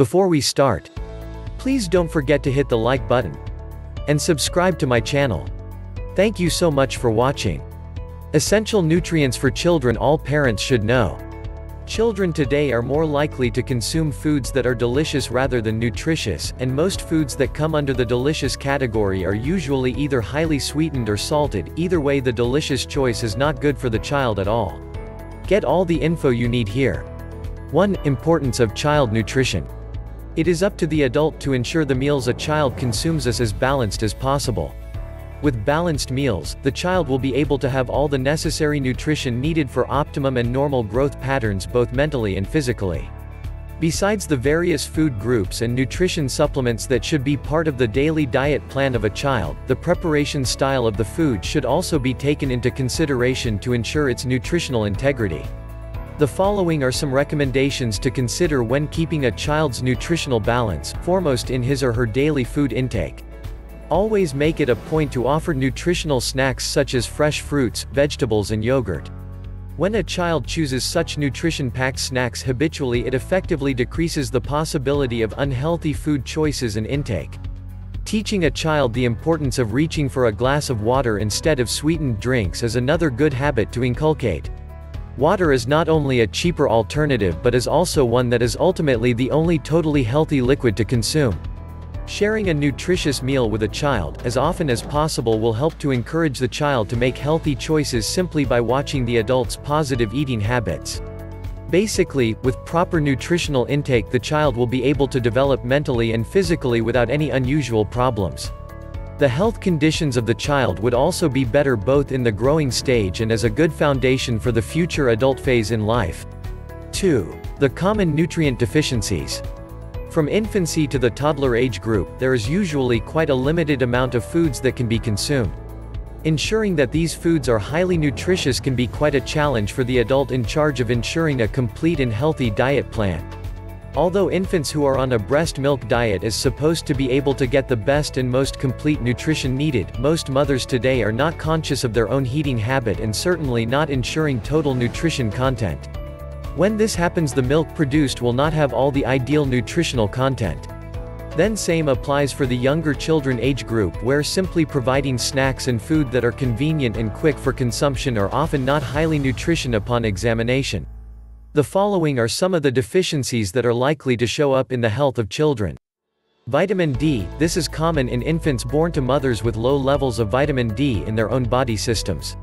Before we start, please don't forget to hit the like button and subscribe to my channel. Thank you so much for watching. Essential nutrients for children. All parents should know. Children today are more likely to consume foods that are delicious rather than nutritious, and most foods that come under the delicious category are usually either highly sweetened or salted. Either way, the delicious choice is not good for the child at all. Get all the info you need here. 1. Importance of child nutrition. It is up to the adult to ensure the meals a child consumes is as balanced as possible. With balanced meals, the child will be able to have all the necessary nutrition needed for optimum and normal growth patterns both mentally and physically. Besides the various food groups and nutrition supplements that should be part of the daily diet plan of a child, the preparation style of the food should also be taken into consideration to ensure its nutritional integrity. The following are some recommendations to consider when keeping a child's nutritional balance foremost in his or her daily food intake. Always make it a point to offer nutritional snacks such as fresh fruits, vegetables and yogurt. When a child chooses such nutrition-packed snacks habitually, it effectively decreases the possibility of unhealthy food choices and intake. Teaching a child the importance of reaching for a glass of water instead of sweetened drinks is another good habit to inculcate. Water is not only a cheaper alternative but is also one that is ultimately the only totally healthy liquid to consume. Sharing a nutritious meal with a child, as often as possible, will help to encourage the child to make healthy choices simply by watching the adult's positive eating habits. Basically, with proper nutritional intake, the child will be able to develop mentally and physically without any unusual problems. The health conditions of the child would also be better both in the growing stage and as a good foundation for the future adult phase in life. 2. The common nutrient deficiencies. From infancy to the toddler age group, there is usually quite a limited amount of foods that can be consumed. Ensuring that these foods are highly nutritious can be quite a challenge for the adult in charge of ensuring a complete and healthy diet plan. Although infants who are on a breast milk diet is supposed to be able to get the best and most complete nutrition needed, most mothers today are not conscious of their own eating habit and certainly not ensuring total nutrition content. When this happens, the milk produced will not have all the ideal nutritional content. Then same applies for the younger children age group, where simply providing snacks and food that are convenient and quick for consumption are often not highly nutritious upon examination. The following are some of the deficiencies that are likely to show up in the health of children. Vitamin D. This is common in infants born to mothers with low levels of vitamin D in their own body systems.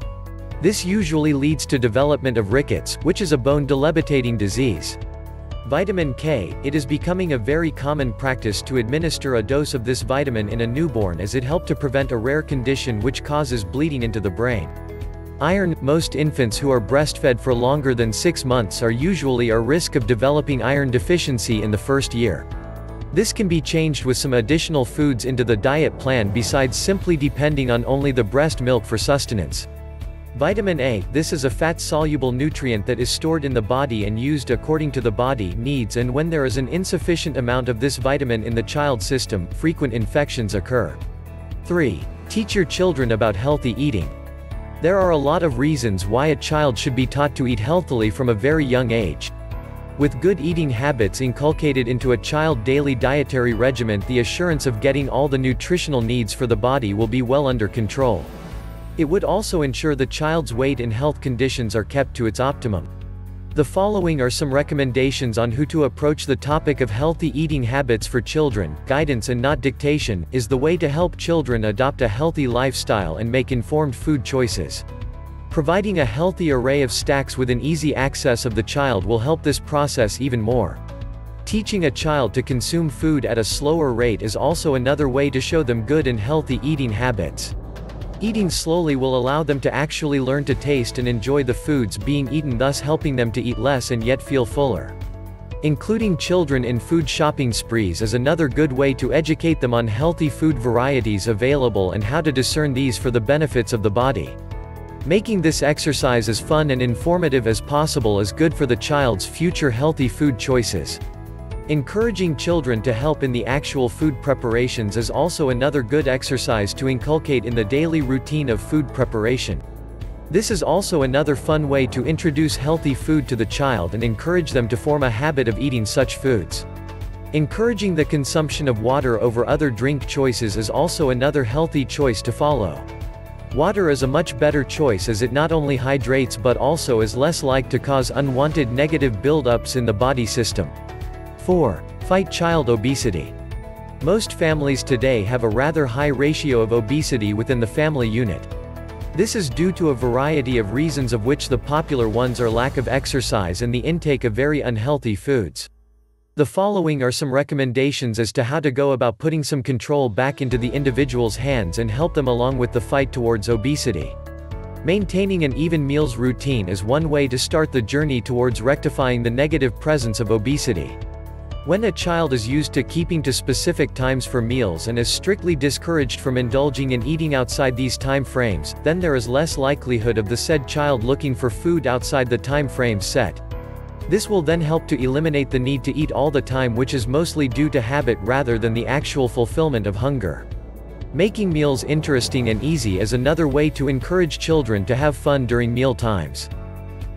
This usually leads to development of rickets, which is a bone debilitating disease. Vitamin K. It is becoming a very common practice to administer a dose of this vitamin in a newborn as it helps to prevent a rare condition which causes bleeding into the brain. Iron. Most infants who are breastfed for longer than 6 months are usually at risk of developing iron deficiency in the first year. This can be changed with some additional foods into the diet plan besides simply depending on only the breast milk for sustenance. Vitamin A. This is a fat-soluble nutrient that is stored in the body and used according to the body needs, and when there is an insufficient amount of this vitamin in the child's system, frequent infections occur. 3. Teach your children about healthy eating. There are a lot of reasons why a child should be taught to eat healthily from a very young age. With good eating habits inculcated into a child's daily dietary regimen, the assurance of getting all the nutritional needs for the body will be well under control. It would also ensure the child's weight and health conditions are kept to its optimum. The following are some recommendations on who to approach the topic of healthy eating habits for children. Guidance and not dictation is the way to help children adopt a healthy lifestyle and make informed food choices. Providing a healthy array of snacks within easy access of the child will help this process even more. Teaching a child to consume food at a slower rate is also another way to show them good and healthy eating habits. Eating slowly will allow them to actually learn to taste and enjoy the foods being eaten, thus helping them to eat less and yet feel fuller. Including children in food shopping sprees is another good way to educate them on healthy food varieties available and how to discern these for the benefits of the body. Making this exercise as fun and informative as possible is good for the child's future healthy food choices. Encouraging children to help in the actual food preparations is also another good exercise to inculcate in the daily routine of food preparation. This is also another fun way to introduce healthy food to the child and encourage them to form a habit of eating such foods. Encouraging the consumption of water over other drink choices is also another healthy choice to follow. Water is a much better choice as it not only hydrates but also is less likely to cause unwanted negative buildups in the body system. 4. Fight child obesity. Most families today have a rather high ratio of obesity within the family unit. This is due to a variety of reasons, of which the popular ones are lack of exercise and the intake of very unhealthy foods. The following are some recommendations as to how to go about putting some control back into the individual's hands and help them along with the fight towards obesity. Maintaining an even meals routine is one way to start the journey towards rectifying the negative presence of obesity. When a child is used to keeping to specific times for meals and is strictly discouraged from indulging in eating outside these time frames, then there is less likelihood of the said child looking for food outside the time frames set. This will then help to eliminate the need to eat all the time, which is mostly due to habit rather than the actual fulfillment of hunger. Making meals interesting and easy is another way to encourage children to have fun during meal times.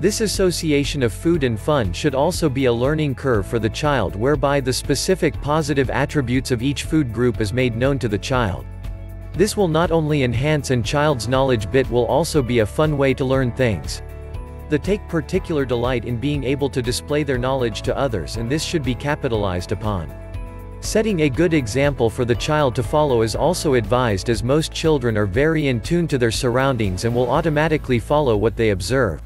This association of food and fun should also be a learning curve for the child, whereby the specific positive attributes of each food group is made known to the child. This will not only enhance a child's knowledge but will also be a fun way to learn things. They take particular delight in being able to display their knowledge to others, and this should be capitalized upon. Setting a good example for the child to follow is also advised, as most children are very in tune to their surroundings and will automatically follow what they observe.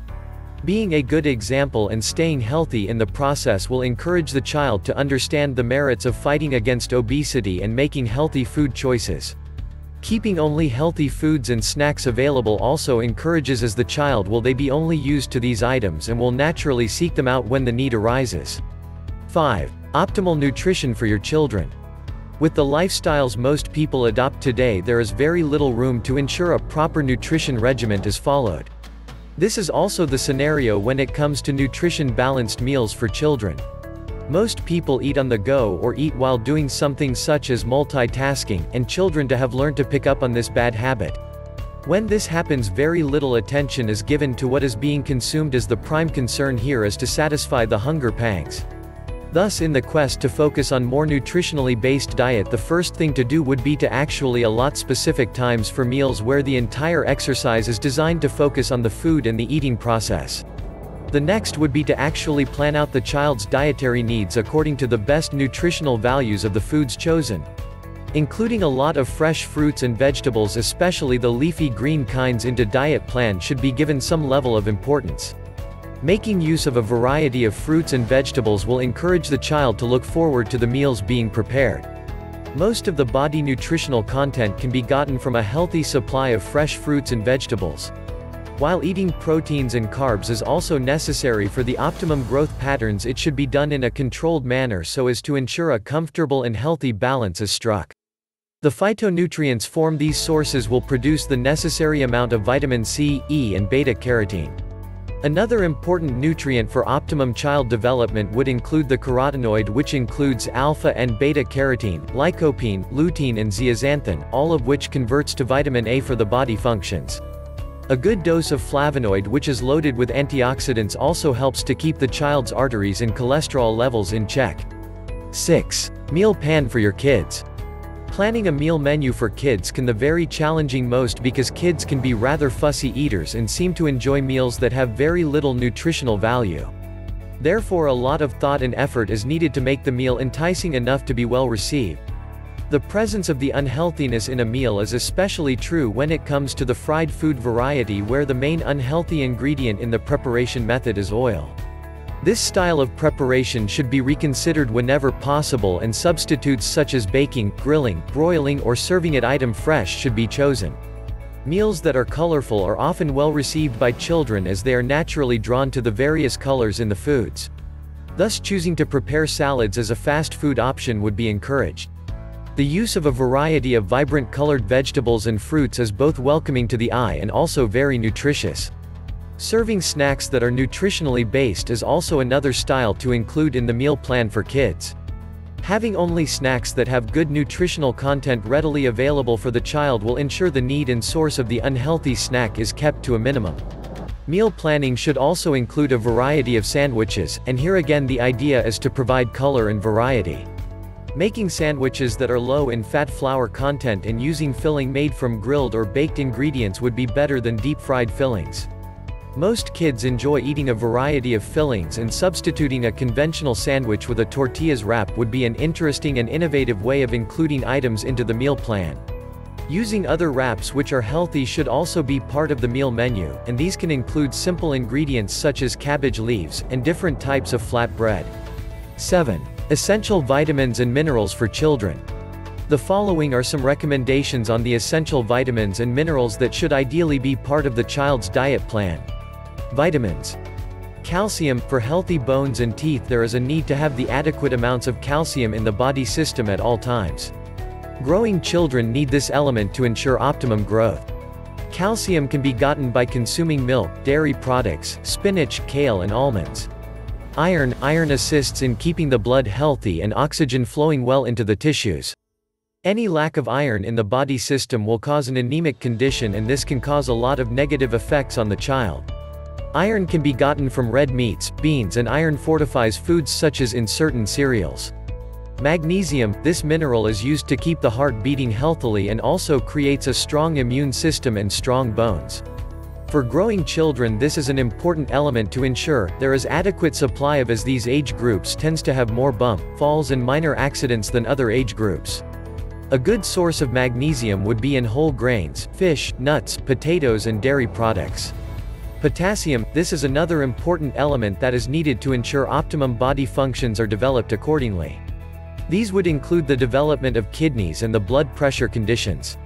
Being a good example and staying healthy in the process will encourage the child to understand the merits of fighting against obesity and making healthy food choices. Keeping only healthy foods and snacks available also encourages, as the child will be only used to these items and will naturally seek them out when the need arises. 5. Optimal nutrition for your children. With the lifestyles most people adopt today, there is very little room to ensure a proper nutrition regimen is followed. This is also the scenario when it comes to nutrition-balanced meals for children. Most people eat on the go or eat while doing something such as multitasking, and children have learned to pick up on this bad habit. When this happens, very little attention is given to what is being consumed, as the prime concern here is to satisfy the hunger pangs. Thus, in the quest to focus on more nutritionally based diet, the first thing to do would be to actually allot specific times for meals where the entire exercise is designed to focus on the food and the eating process. The next would be to actually plan out the child's dietary needs according to the best nutritional values of the foods chosen. Including a lot of fresh fruits and vegetables, especially the leafy green kinds, into diet plan should be given some level of importance. Making use of a variety of fruits and vegetables will encourage the child to look forward to the meals being prepared. Most of the body nutritional content can be gotten from a healthy supply of fresh fruits and vegetables. While eating proteins and carbs is also necessary for the optimum growth patterns, it should be done in a controlled manner so as to ensure a comfortable and healthy balance is struck. The phytonutrients from these sources will produce the necessary amount of vitamin C, E and beta-carotene. Another important nutrient for optimum child development would include the carotenoid, which includes alpha and beta-carotene, lycopene, lutein and zeaxanthin, all of which converts to vitamin A for the body functions. A good dose of flavonoid, which is loaded with antioxidants, also helps to keep the child's arteries and cholesterol levels in check. 6. Meal plan for your kids. Planning a meal menu for kids can be very challenging, most because kids can be rather fussy eaters and seem to enjoy meals that have very little nutritional value. Therefore, a lot of thought and effort is needed to make the meal enticing enough to be well received. The presence of the unhealthiness in a meal is especially true when it comes to the fried food variety, where the main unhealthy ingredient in the preparation method is oil. This style of preparation should be reconsidered whenever possible, and substitutes such as baking, grilling, broiling or serving it item fresh should be chosen. Meals that are colorful are often well received by children, as they are naturally drawn to the various colors in the foods. Thus, choosing to prepare salads as a fast food option would be encouraged. The use of a variety of vibrant colored vegetables and fruits is both welcoming to the eye and also very nutritious. Serving snacks that are nutritionally based is also another style to include in the meal plan for kids. Having only snacks that have good nutritional content readily available for the child will ensure the need and source of the unhealthy snack is kept to a minimum. Meal planning should also include a variety of sandwiches, and here again the idea is to provide color and variety. Making sandwiches that are low in fat flour content and using filling made from grilled or baked ingredients would be better than deep-fried fillings. Most kids enjoy eating a variety of fillings, and substituting a conventional sandwich with a tortillas wrap would be an interesting and innovative way of including items into the meal plan. Using other wraps which are healthy should also be part of the meal menu, and these can include simple ingredients such as cabbage leaves, and different types of flat bread. 7. Essential vitamins and minerals for children. The following are some recommendations on the essential vitamins and minerals that should ideally be part of the child's diet plan. Vitamins. Calcium. For healthy bones and teeth, there is a need to have the adequate amounts of calcium in the body system at all times. Growing children need this element to ensure optimum growth. Calcium can be gotten by consuming milk, dairy products, spinach, kale and almonds. Iron. Iron assists in keeping the blood healthy and oxygen flowing well into the tissues. Any lack of iron in the body system will cause an anemic condition, and this can cause a lot of negative effects on the child. Iron can be gotten from red meats, beans, and iron fortifies foods such as in certain cereals. Magnesium. This mineral is used to keep the heart beating healthily and also creates a strong immune system and strong bones. For growing children, this is an important element to ensure there is adequate supply of, as these age groups tends to have more bump, falls and minor accidents than other age groups. A good source of magnesium would be in whole grains, fish, nuts, potatoes and dairy products. Potassium. This is another important element that is needed to ensure optimum body functions are developed accordingly. These would include the development of kidneys and the blood pressure conditions.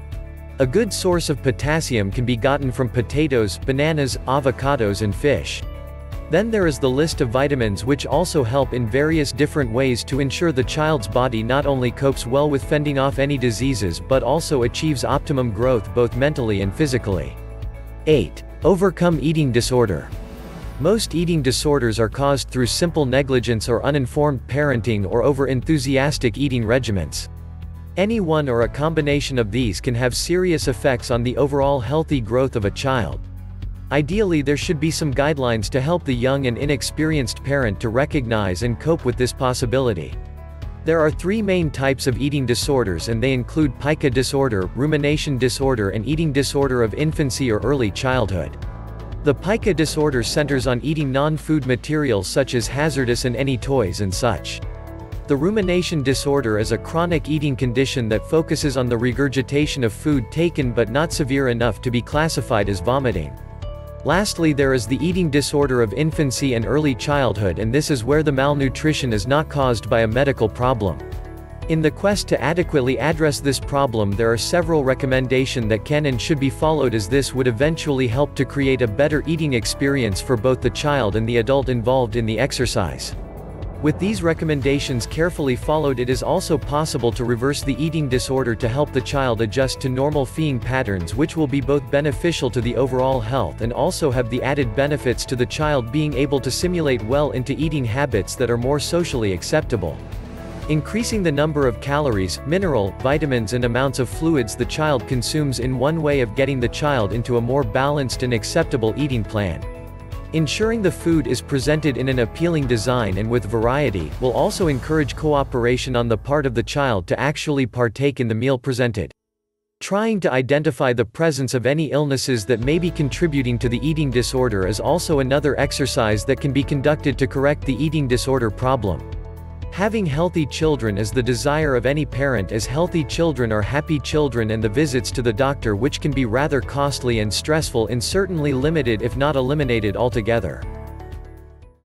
A good source of potassium can be gotten from potatoes, bananas, avocados and fish. Then there is the list of vitamins which also help in various different ways to ensure the child's body not only copes well with fending off any diseases but also achieves optimum growth both mentally and physically. 8. Overcome eating disorder. Most eating disorders are caused through simple negligence or uninformed parenting or over-enthusiastic eating regimens. Any one or a combination of these can have serious effects on the overall healthy growth of a child. Ideally, there should be some guidelines to help the young and inexperienced parent to recognize and cope with this possibility. There are 3 main types of eating disorders, and they include pica disorder, rumination disorder and eating disorder of infancy or early childhood. The pica disorder centers on eating non-food materials such as hazardous and any toys and such. The rumination disorder is a chronic eating condition that focuses on the regurgitation of food taken but not severe enough to be classified as vomiting. Lastly, there is the eating disorder of infancy and early childhood, and this is where the malnutrition is not caused by a medical problem. In the quest to adequately address this problem, there are several recommendations that can and should be followed, as this would eventually help to create a better eating experience for both the child and the adult involved in the exercise. With these recommendations carefully followed, it is also possible to reverse the eating disorder to help the child adjust to normal feeding patterns, which will be both beneficial to the overall health and also have the added benefits to the child being able to simulate well into eating habits that are more socially acceptable. Increasing the number of calories, mineral, vitamins and amounts of fluids the child consumes in one way of getting the child into a more balanced and acceptable eating plan. Ensuring the food is presented in an appealing design and with variety will also encourage cooperation on the part of the child to actually partake in the meal presented. Trying to identify the presence of any illnesses that may be contributing to the eating disorder is also another exercise that can be conducted to correct the eating disorder problem. Having healthy children is the desire of any parent, as healthy children are happy children, and the visits to the doctor, which can be rather costly and stressful, is certainly limited if not eliminated altogether.